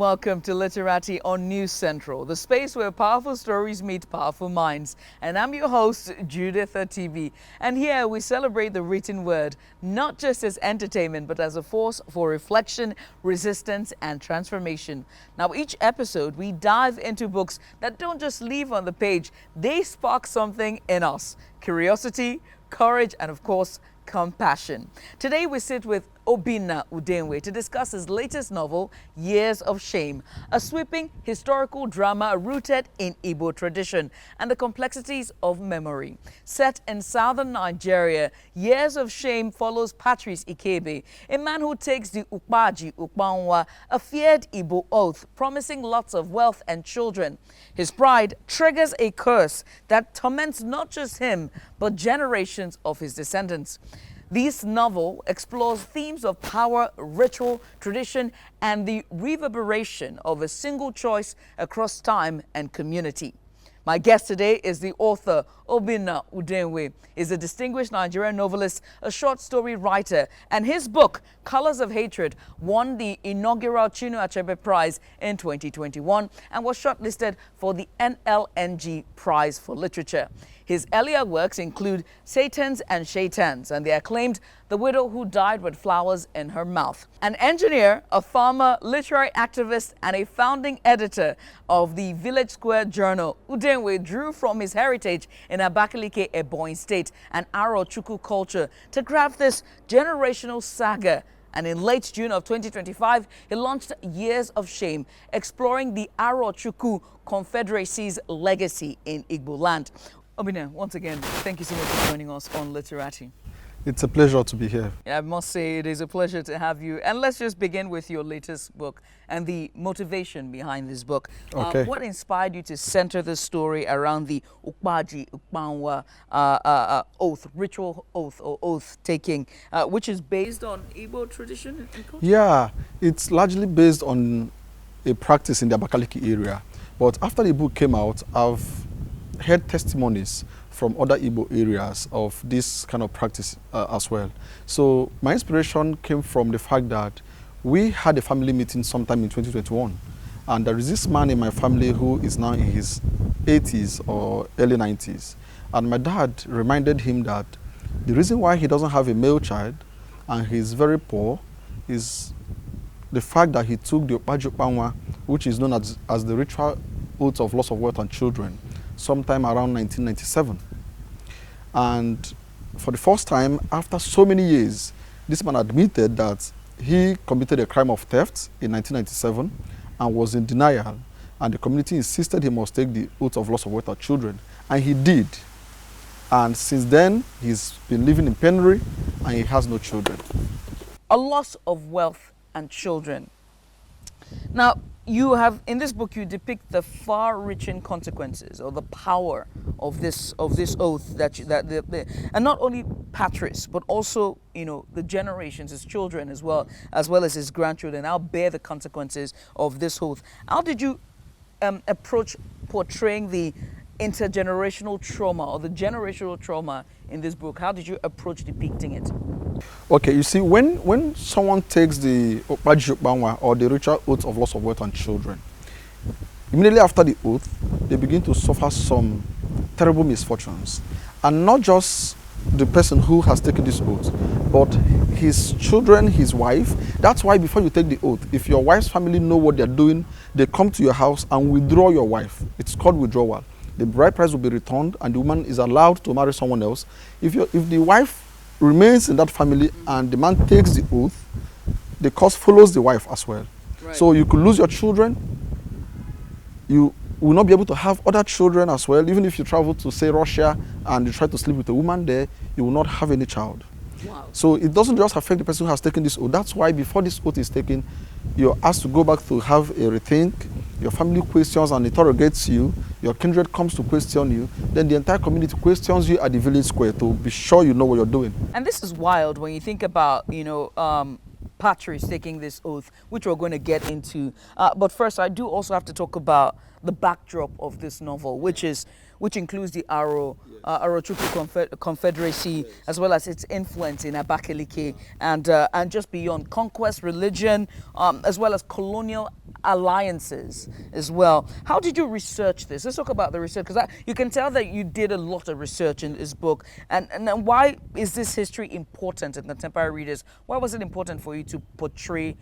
welcome to Literati on News Central, the space where powerful stories meet powerful minds. And I'm your host, Judith Atibi. And here we celebrate the written word, not just as entertainment, but as a force for reflection, resistance, and transformation. Now, each episode, we dive into books that don't just leave on the page. They spark something in us: curiosity, courage, and of course, compassion. Today we sit with Obinna Udenwe to discuss his latest novel, Years of Shame, a sweeping historical drama rooted in Igbo tradition and the complexities of memory. Set in southern Nigeria, Years of Shame follows Patrice Ikebe, a man who takes the ji-ukpa, a feared Igbo oath, promising lots of wealth and children. His pride triggers a curse that torments not just him, but generations of his descendants. This novel explores themes of power, ritual, tradition, and the reverberation of a single choice across time and community. My guest today is the author, Obinna Udenwe. He's a distinguished Nigerian novelist, a short story writer, and his book, Colors of Hatred, won the inaugural Chinua Achebe Prize in 2021 and was shortlisted for the NLNG Prize for Literature. His earlier works include Satans and Shaitans and the acclaimed The Widow Who Died with Flowers in Her Mouth. An engineer, a farmer, literary activist, and a founding editor of the Village Square Journal, Udenwe drew from his heritage in Abakaliki, Ebonyi State, and Arochukwu culture to craft this generational saga. And in late June of 2025, he launched Years of Shame, exploring the Arochukwu Confederacy's legacy in Igbo land. Obinna, once again, thank you so much for joining us on Literati. It's a pleasure to be here. I must say it is a pleasure to have you. And let's just begin with your latest book and the motivation behind this book. Okay. What inspired you to center the story around the ji-ukpa oath, ritual oath or oath taking, which is based on Igbo tradition and culture? Yeah, it's largely based on a practice in the Abakaliki area. But after the book came out, I've heard testimonies from other Igbo areas of this kind of practice as well. So my inspiration came from the fact that we had a family meeting sometime in 2021. And there is this man in my family who is now in his 80s or early 90s. And my dad reminded him that the reason why he doesn't have a male child and he's very poor is the fact that he took the ji-ukpa, which is known as the ritual oath of loss of wealth and children, sometime around 1997. And for the first time, after so many years, this man admitted that he committed a crime of theft in 1997 and was in denial. And the community insisted he must take the oath of loss of wealth and children. And he did. And since then, he's been living in penury and he has no children. A loss of wealth and children. Now, you have, in this book, you depict the far-reaching consequences or the power of this oath and not only Patrice, but also, the generations, his children as well as his grandchildren now bear the consequences of this oath. How did you approach portraying the intergenerational trauma or the generational trauma in this book? How did you approach depicting it? Okay, you see, when someone takes the ji-ukpa or the ritual oath of loss of wealth and children, immediately after the oath, they begin to suffer some terrible misfortunes. And not just the person who has taken this oath, but his children, his wife. That's why before you take the oath, if your wife's family know what they're doing, they come to your house and withdraw your wife. It's called withdrawal. The bride price will be returned and the woman is allowed to marry someone else. If the wife remains in that family and the man takes the oath, the curse follows the wife as well. Right. So you could lose your children. You will not be able to have other children as well. Even if you travel to, say, Russia and you try to sleep with a woman there, you will not have any child. Wow. So it doesn't just affect the person who has taken this oath. That's why before this oath is taken, you're asked to go back to have a rethink. Your family questions and interrogates you. Your kindred comes to question you. Then the entire community questions you at the village square to be sure you know what you're doing. And this is wild when you think about, Patrice taking this oath, which we're going to get into. But first, I do also have to talk about the backdrop of this novel, which includes the Arochukwu Confederacy, as well as its influence in Abakaliki and just beyond, conquest, religion, as well as colonial alliances as well. How did you research this? Let's talk about the research, because you can tell that you did a lot of research in this book. And why is this history important in contemporary readers? Why was it important for you to portray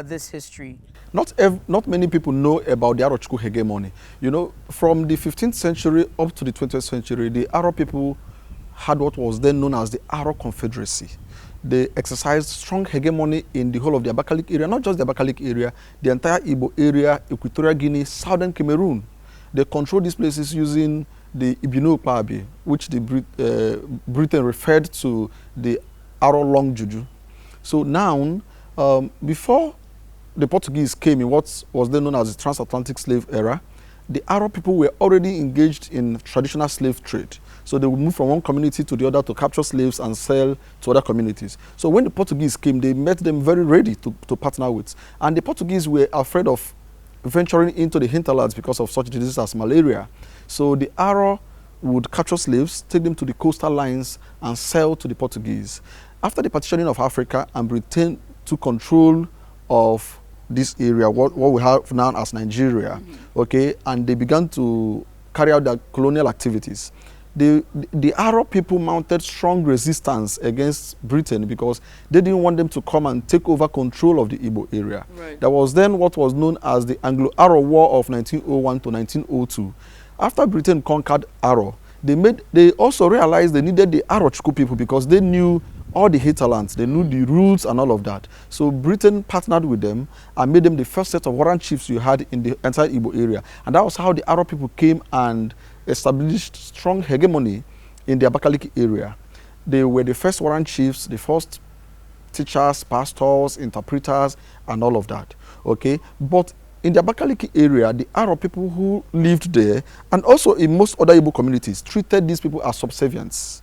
this history? Not many people know about the Arochukwu hegemony. You know, from the 15th century up to the 20th century, the Aro people had what was then known as the Aro Confederacy. They exercised strong hegemony in the whole of the Abakaliki area, not just the Abakaliki area, the entire Igbo area, Equatorial Guinea, southern Cameroon. They controlled these places using the Obinna Udenwe, which the Britain referred to the Aro long juju. So now, before the Portuguese came in what was then known as the transatlantic slave era, the Aro people were already engaged in traditional slave trade. So they would move from one community to the other to capture slaves and sell to other communities. So when the Portuguese came, they met them very ready to partner with. And the Portuguese were afraid of venturing into the hinterlands because of such diseases as malaria. So the Aro would capture slaves, take them to the coastal lines and sell to the Portuguese. After the partitioning of Africa and Britain took control of this area, what we have now as Nigeria, okay, and they began to carry out their colonial activities. The Aro people mounted strong resistance against Britain because they didn't want them to come and take over control of the Igbo area. Right. There was then what was known as the Anglo-Aro War of 1901 to 1902. After Britain conquered Aro, they also realized they needed the Arochukwu people because they knew all the hinterlands, they knew the rules and all of that. So Britain partnered with them and made them the first set of warrant chiefs you had in the entire Igbo area. And that was how the Aro people came and established strong hegemony in the Abakaliki area. They were the first warrant chiefs, the first teachers, pastors, interpreters, and all of that. Okay, but in the Abakaliki area, the Aro people who lived there, and also in most other Igbo communities, treated these people as subservients.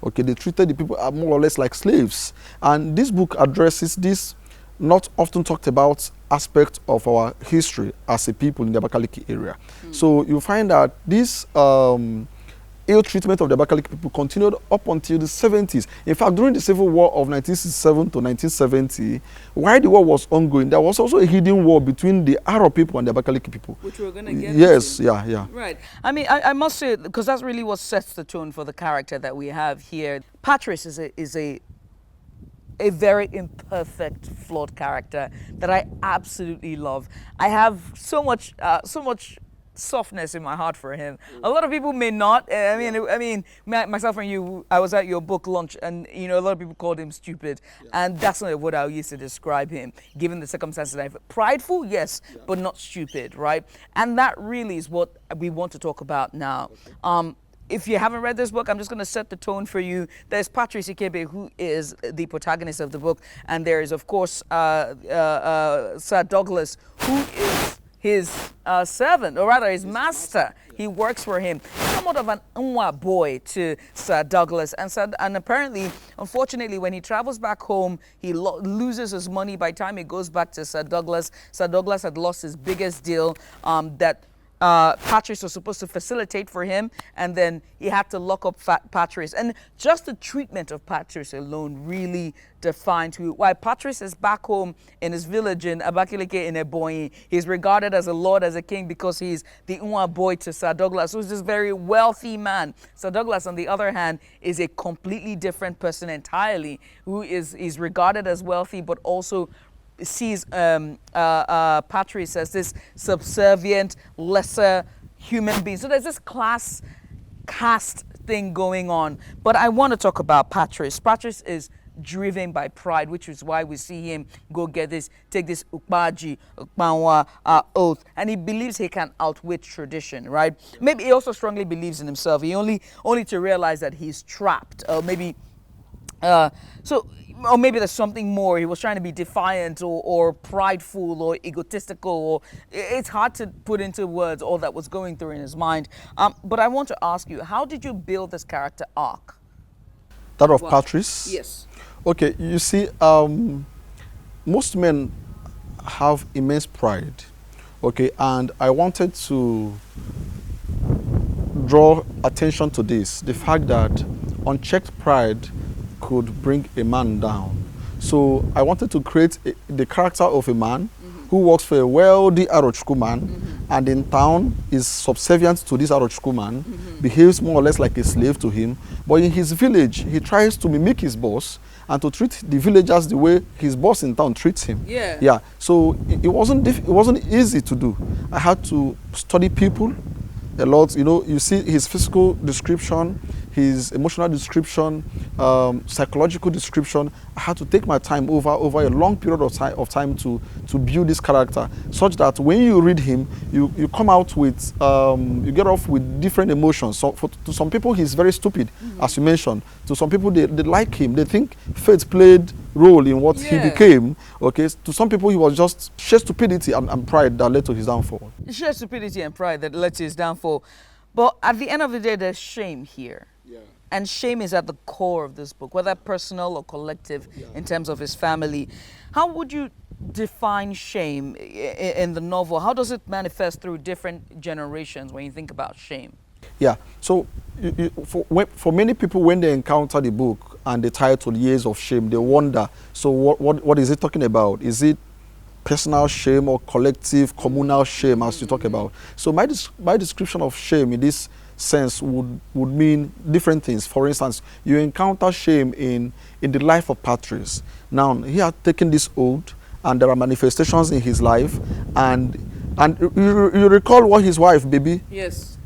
Okay, they treated the people more or less like slaves. And this book addresses this not often talked about aspect of our history as a people in the Abakaliki area. So you find that this ill treatment of the Abakaliki people continued up until the 70s. In fact, during the Civil War of 1967 to 1970, while the war was ongoing, there was also a hidden war between the Aro people and the Abakaliki people. Which we're going to get Yes, into. yeah. Right. I mean, I must say, because that's really what sets the tone for the character that we have here. Patrice is a very imperfect, flawed character that I absolutely love. I have so much softness in my heart for him. A lot of people may not. I mean, myself and you, I was at your book launch, and you know, a lot of people called him stupid, and that's not what I used to describe him, given the circumstances. Prideful, yes, but not stupid, right? And that really is what we want to talk about now. If you haven't read this book, I'm just going to set the tone for you. There's Patrice Ikebe, who is the protagonist of the book, and there is, of course, Sir Douglas, who is his servant, or rather his master. He works for him. Somewhat of an Nwa boy to Sir Douglas. And apparently, unfortunately, when he travels back home, he loses his money. By the time he goes back to Sir Douglas had lost his biggest deal that Patrice was supposed to facilitate for him, and then he had to lock up Patrice. And just the treatment of Patrice alone really defined why Patrice is back home in his village in Abakaliki and Ebonyi. He's regarded as a lord, as a king, because he's the Nwa boy to Sir Douglas, who's this very wealthy man. Sir Douglas, on the other hand, is a completely different person entirely, who is regarded as wealthy, but also sees Patrice as this subservient, lesser human being. So there's this caste thing going on. But I want to talk about Patrice. Patrice is driven by pride, which is why we see him take this ukpaji, ukpanwa oath, and he believes he can outwit tradition, right? Maybe he also strongly believes in himself. He only to realize that he's trapped, or maybe or maybe there's something more. He was trying to be defiant or prideful or egotistical. Or it's hard to put into words all that was going through in his mind. But I want to ask you, how did you build this character arc? That of Patrice? Yes. Okay, you see, most men have immense pride. Okay, and I wanted to draw attention to this, the fact that unchecked pride could bring a man down. So I wanted to create the character of a man who works for a wealthy Arochukwu man, and in town is subservient to this Arochukwu man, behaves more or less like a slave to him. But in his village, he tries to mimic his boss and to treat the villagers the way his boss in town treats him. Yeah. Yeah. So it wasn't easy to do. I had to study people a lot. You know, you see his physical description, his emotional description, psychological description. I had to take my time over a long period of time to build this character, such that when you read him, you come out with you get off with different emotions. So to some people he's very stupid, as you mentioned. To some people they like him. They think fate played role in what he became. Okay. To some people he was just sheer stupidity and pride that led to his downfall. Sheer stupidity and pride that led to his downfall. But at the end of the day, there's shame here. Yeah. And shame is at the core of this book, whether personal or collective, in terms of his family. How would you define shame in the novel? How does it manifest through different generations when you think about shame? Yeah. So for many people, when they encounter the book and the title Years of Shame, they wonder, so what is it talking about? Is it personal shame or collective, communal shame, as you talk about? So my description of shame in this sense would mean different things. For instance, you encounter shame in the life of Patrice. Now, he had taken this oath, and there are manifestations in his life, and you recall what his wife, baby,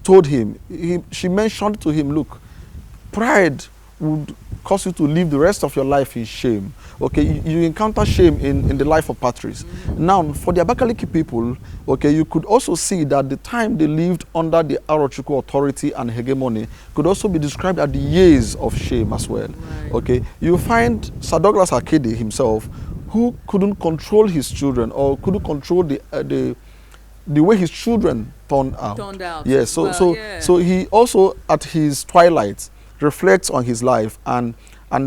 told him. She mentioned to him, look, pride would cause you to live the rest of your life in shame. Okay, you encounter shame in the life of Patrice. Now, for the Abakaliki people, okay, you could also see that the time they lived under the Arochukwu authority and hegemony could also be described as the years of shame as well. Right. Okay, you find Sir Douglas Akede himself, who couldn't control his children or couldn't control the way his children turned out. Yes, so he also at his twilight reflects on his life and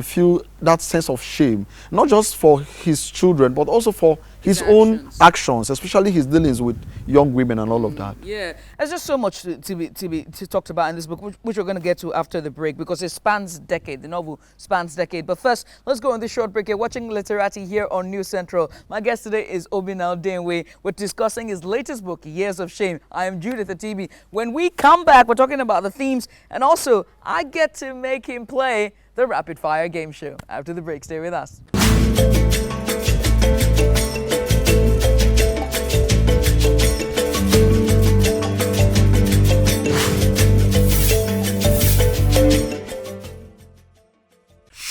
feel that sense of shame, not just for his children, but also for his own actions, especially his dealings with young women and all of that. Yeah, there's just so much to be talked about in this book, which we're going to get to after the break, because it spans decade. The novel spans decade. But first, let's go on this short break. You're watching Literati here on News Central. My guest today is Obinna Udenwe. We're discussing his latest book, Years of Shame. I am Judith Atibi. When we come back, we're talking about the themes, and also I get to make him play the rapid fire game show. After the break, stay with us.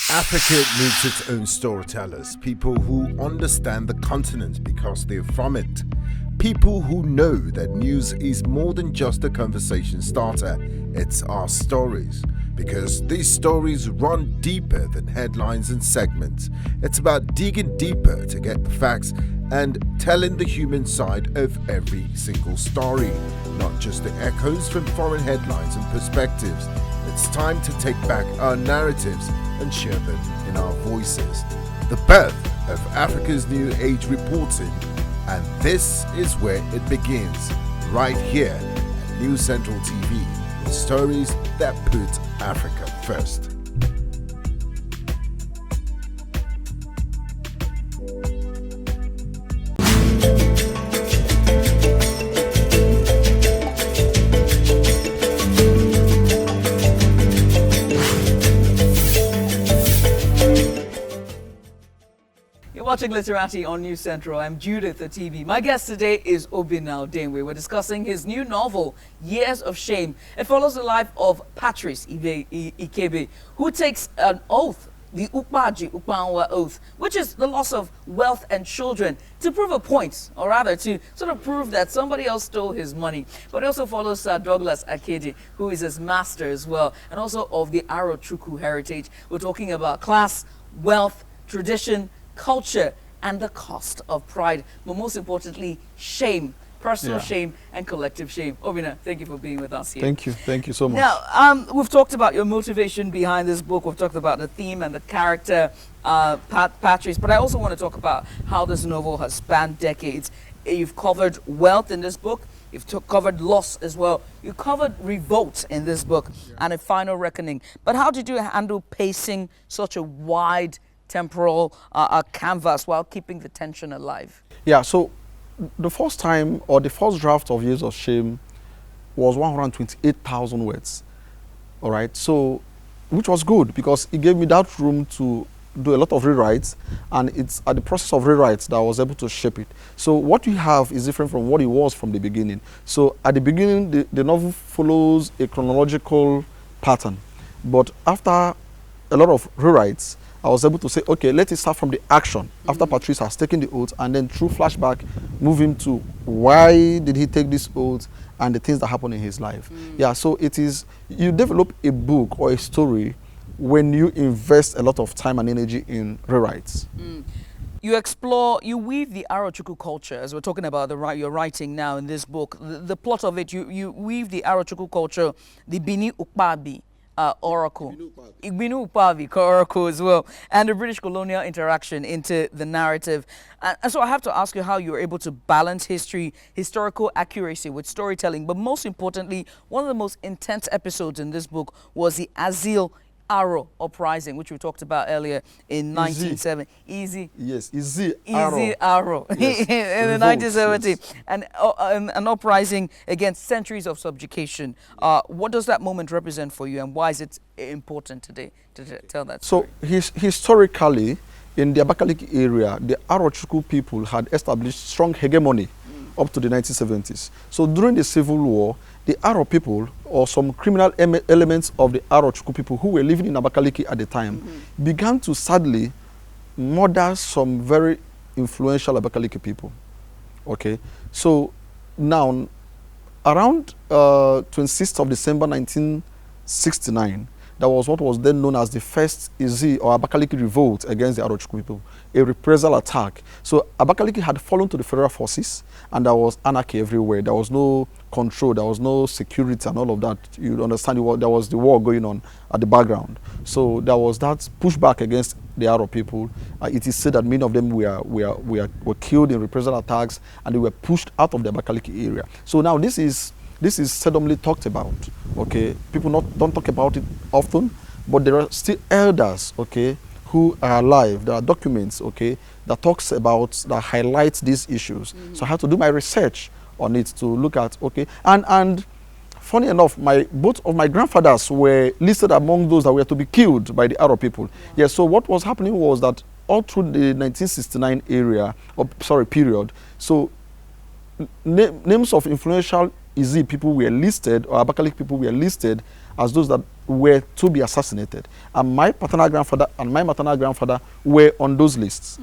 Africa needs its own storytellers, people who understand the continent because they're from it. People who know that news is more than just a conversation starter, it's our stories. Because these stories run deeper than headlines and segments. It's about digging deeper to get the facts and telling the human side of every single story, not just the echoes from foreign headlines and perspectives. It's time to take back our narratives and share them in our voices. The birth of Africa's New Age reporting, and this is where it begins, right here at News Central TV, with stories that put Africa first. Watching Literati on News Central. I'm Judith Atibi. My guest today is Obinna Udenwe. We're discussing his new novel, Years of Shame. It follows the life of Patrice Ikebe, who takes an oath, the ji-ukpa oath, which is the loss of wealth and children, to prove a point, or rather to sort of prove that somebody else stole his money. But it also follows Sir Douglas Akede, who is his master as well, and also of the Arochukwu heritage. We're talking about class, wealth, tradition, culture, and the cost of pride, but most importantly, shame, personal shame and collective shame. Obinna, thank you for being with us here. Thank you so much. Now, we've talked about your motivation behind this book. We've talked about the theme and the character, Patrice, but I also want to talk about how this novel has spanned decades. You've covered wealth in this book. You've covered loss as well. You covered revolt in this book and a final reckoning. But how did you handle pacing such a wide temporal canvas while keeping the tension alive? Yeah, so the first time, or the first draft of Years of Shame was 128,000 words. All right, so, which was good because it gave me that room to do a lot of rewrites, and it's at the process of rewrites that I was able to shape it. So what we have is different from what it was from the beginning. So at the beginning, the novel follows a chronological pattern, but after a lot of rewrites, I was able to say, okay, let it start from the action after Patrice has taken the oath, and then through flashback, move him to why did he take this oath and the things that happened in his life. Yeah, so it is, you develop a book or a story when you invest a lot of time and energy in rewrites. You explore, you weave the Arochukwu culture, as we're talking about your writing now in this book. The plot of it, you weave the Arochukwu culture, the ji-ukpa oracle, Obinna Udenwe oracle as well, and the British colonial interaction into the narrative. And so I have to ask you how you were able to balance historical accuracy with storytelling. But most importantly, one of the most intense episodes in this book was the Aro uprising, which we talked about earlier in 1970. Yes, Aro. Yes. In the 1970s. Yes. And an uprising against centuries of subjugation. What does that moment represent for you, and why is it important today to tell that story? So historically, in the Abakaliki area, the Arochukwu people had established strong hegemony up to the 1970s. So during the Civil War, the Aro people, or some criminal elements of the Arochukwu people who were living in Abakaliki at the time, began to sadly murder some very influential Abakaliki people. Okay, so now around 26th of December 1969, that was what was then known as the first Izi or Abakaliki revolt against the Arochukwu people, a reprisal attack. So Abakaliki had fallen to the federal forces, and there was anarchy everywhere. There was no control, there was no security and all of that. You understand, there was the war going on at the background. So there was that pushback against the Aro people. It is said that many of them were killed in reprisal attacks, and they were pushed out of the Abakaliki area. So now this is seldomly talked about. Okay, people don't talk about it often, but there are still elders, okay, who are alive. There are documents, okay, that highlights these issues. So I had to do my research on it to look at, okay, and funny enough, both of my grandfathers were listed among those that were to be killed by the Aro people. Yeah. So what was happening was that all through the 1969 period, so names of influential Izi people were listed, or Abakaliki people were listed as those that were to be assassinated. And my paternal grandfather and my maternal grandfather were on those lists.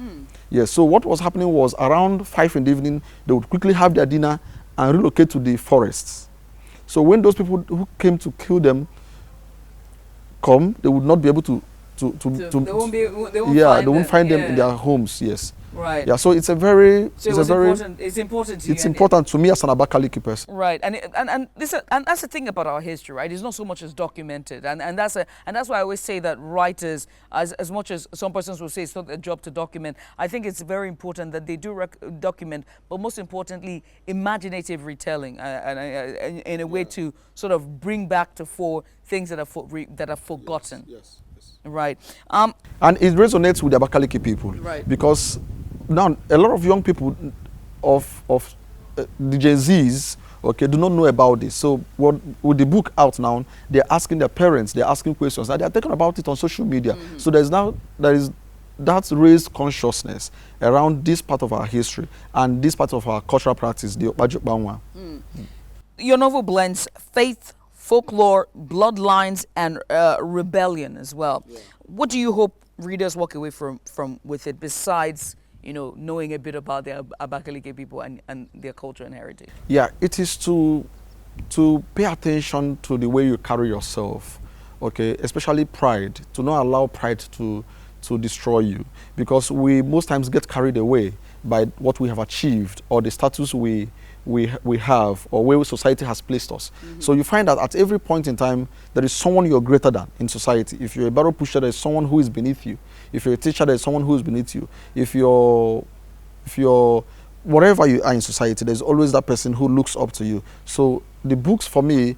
Yes, so what was happening was around 5 in the evening, they would quickly have their dinner and relocate to the forests. So when those people who came to kill them come, they would not be able to they won't find them in their homes. Yes. Right. Yeah. So it's important. It's important to me as an Abakaliki person. Right. And that's the thing about our history, right? It's not so much as documented, and that's why I always say that writers, as much as some persons will say it's not their job to document, I think it's very important that they do document, but most importantly, imaginative retelling, in a way to sort of bring back to fore things that are forgotten. Yes. Right. And it resonates with the Abakaliki people. Right. Because now a lot of young people of the Gen Zs, okay, do not know about this. So with the book out now, they're asking their parents, they're asking questions, and they're talking about it on social media. So there is that raised consciousness around this part of our history and this part of our cultural practice, the ji-ukpa. Your novel blends faith, folklore, bloodlines, and rebellion as well. Yeah. What do you hope readers walk away from with it, besides knowing a bit about the Abakaliki people and their culture and heritage? Yeah, it is to pay attention to the way you carry yourself, okay, especially pride, to not allow pride to destroy you, because we most times get carried away by what we have achieved or the status we have, or where society has placed us. So you find that at every point in time, there is someone you're greater than in society. If you're a barrel pusher, there is someone who is beneath you. If you're a teacher, there is someone who is beneath you. If you're whatever you are in society, there's always that person who looks up to you. So the books, for me,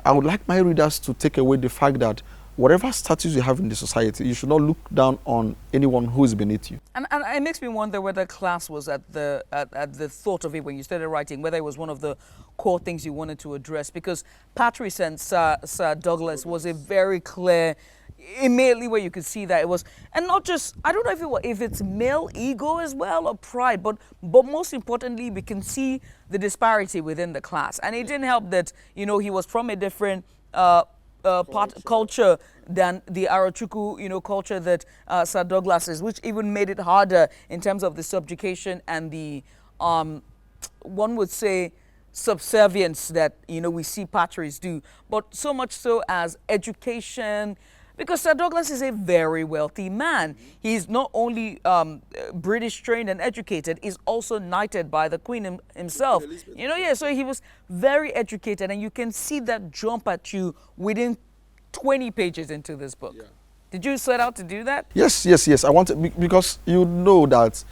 I would like my readers to take away the fact that whatever status you have in the society, you should not look down on anyone who is beneath you. And it makes me wonder whether class was at the thought of it when you started writing, whether it was one of the core things you wanted to address, because Patrice and Sir Douglas was a very clear, immediately where you could see that it was, and not just, I don't know if it's male ego as well or pride, but most importantly, we can see the disparity within the class. And it didn't help that, you know, he was from a different culture than the Arochukwu, you know, culture that Sir Douglas is, which even made it harder in terms of the subjugation and the, one would say, subservience that, you know, we see Patrice do, but so much so as education, because Sir Douglas is a very wealthy man. He's not only British trained and educated, he's also knighted by the Queen himself. You know, yeah, so he was very educated, and you can see that jump at you within 20 pages into this book. Yeah. Did you set out to do that? Yes. I wanted, because you know that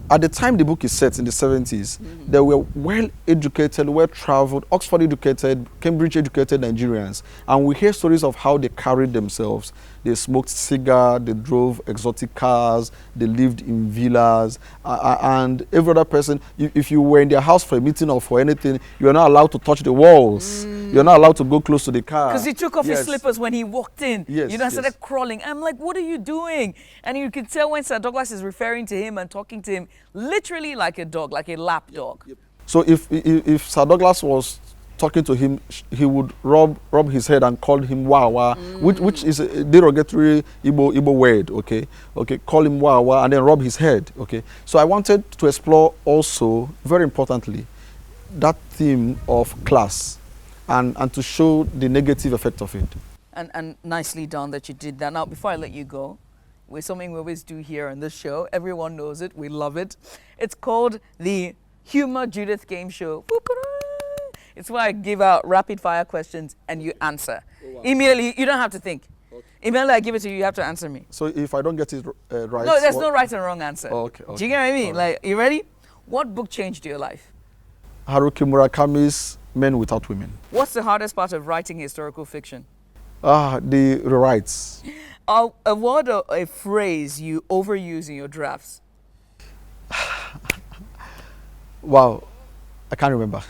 at the time the book is set in the 70s, there were well-educated, well-traveled, Oxford-educated, Cambridge-educated Nigerians. And we hear stories of how they carried themselves. They smoked cigar, they drove exotic cars, they lived in villas. And every other person, if you were in their house for a meeting or for anything, you are not allowed to touch the walls. You're not allowed to go close to the car. Because he took off his slippers when he walked in. Yes, you know, started crawling. I'm like, what are you doing? And you could tell when Sir Douglas is referring to him and talking to him, literally like a dog, like a lap dog. Yep. So if Sir Douglas was talking to him, he would rub his head and call him Wawa, which is a derogatory Igbo word, okay? Call him Wawa and then rub his head, okay? So I wanted to explore also, very importantly, that theme of class and to show the negative effect of it. And nicely done that you did that. Now, before I let you go, with something we always do here on this show, everyone knows it, we love it. It's called the Humor Judith Game Show. It's where I give out rapid fire questions and you answer. Oh, wow. Immediately, you don't have to think. Okay. Immediately I give it to you, you have to answer me. So if I don't get it right? No, there's no right and wrong answer. Oh, okay. Do you get what I mean? Right. Like, you ready? What book changed your life? Haruki Murakami's Men Without Women. What's the hardest part of writing historical fiction? The rewrites. A word or a phrase you overuse in your drafts? Wow, I can't remember.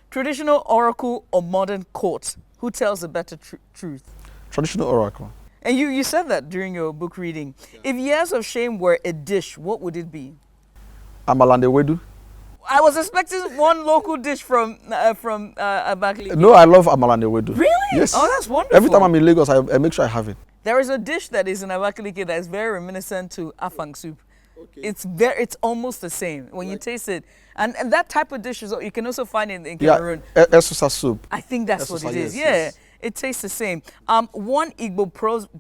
Traditional oracle or modern court? Who tells a better truth? Traditional oracle. And you said that during your book reading. Yeah. If Years of Shame were a dish, what would it be? Amala and Ewedu. I was expecting one local dish from Abakaliki. No, I love Amala and Ewedu. Really? Yes. Oh, that's wonderful. Every time I'm in Lagos, I make sure I have it. There is a dish that is in Abakaliki that is very reminiscent to afang soup. Okay. It's almost the same when you taste it. And that type of dish you can also find in Cameroon. Yeah, Esusa soup. I think that's what it is. Yes. It tastes the same. One Igbo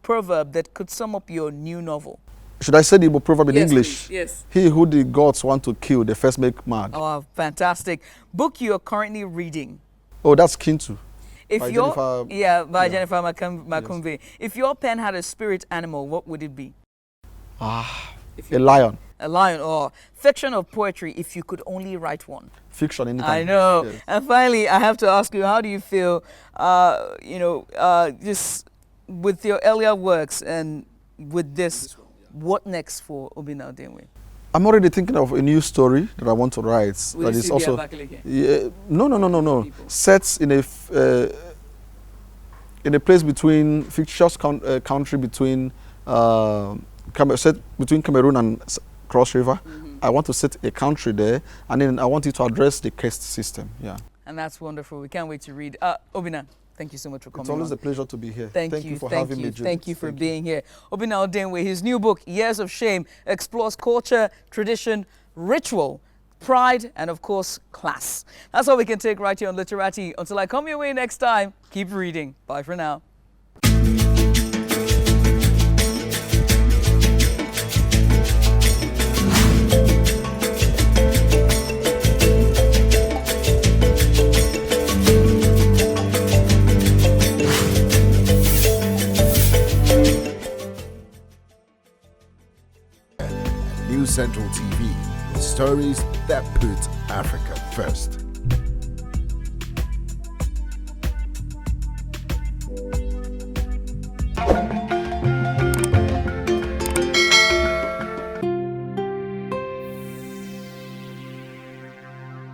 proverb that could sum up your new novel. Should I say the Igbo proverb in English? Please. Yes. He who the gods want to kill, they first make mad. Oh, fantastic. Book you're currently reading. Oh, that's Kintu. By Jennifer Makumbe. Yes. If your pen had a spirit animal, what would it be? A lion. A lion, or fiction or poetry, if you could only write one. Fiction, anytime. I know. Yes. And finally, I have to ask you, how do you feel, just with your earlier works and with this, what next for Obinna Udenwe? I'm already thinking of a new story that I want to write. Will that it is still also be no. Sets in a place between fictitious country between set between Cameroon and Cross River. I want to set a country there, and then I want it to address the caste system. Yeah. And that's wonderful. We can't wait to read. Obinna, thank you so much for coming. It's always a pleasure to be here. Thank you for having me, Judith. Thank you for being here. Obinna Udenwe, his new book, Years of Shame, explores culture, tradition, ritual, pride, and of course, class. That's all we can take right here on Literati. Until I come your way next time, keep reading. Bye for now. News Central TV, with stories that put Africa first.